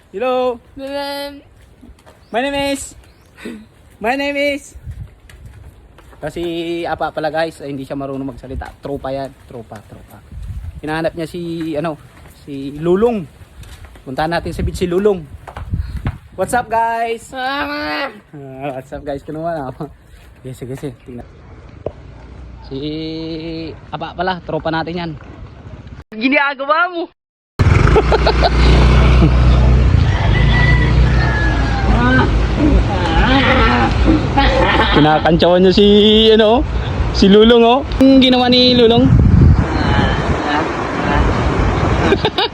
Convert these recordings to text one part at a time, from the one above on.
Hello. My name is. Kasi apa pala guys, ay, hindi siya marunong magsalita. Tropa yan, tropa. Hinahanap niya si Lulong. Puntahan natin sa beach si Lulong. What's up guys? What's up guys? Kinuha na ako. Sige. Tingnan. Si apa pala, tropa natin yan. Ginagawa mo. Kinakantsawan niya si Lulong oh. Ang ginawa ni Lulong.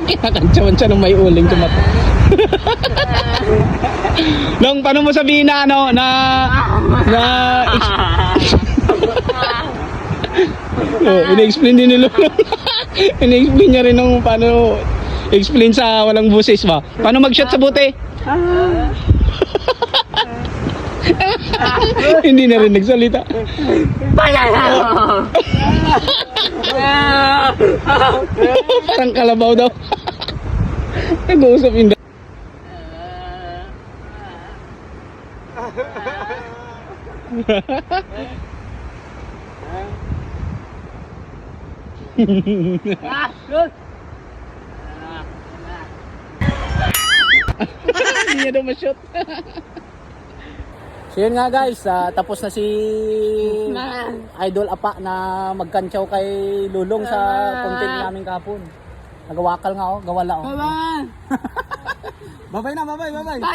Kinakantsawan siya nung may uling sa mata. Long, paano mo sabihin na in-explain din ni Lulong. In-explain niya rin nung paano explain sa walang buses ba. Paano mag-shot sa bote? Hindi na rin nagsalita. Parang kalabaw daw. Nag-uusap hindi. Hindi niya daw ma-shoot. So yun nga guys, tapos na si Idol Apa na magkantsaw kay Lulong sa content namin kahapon. Nagawakal nga gawala Bye-bye na, bye-bye. Bye-bye.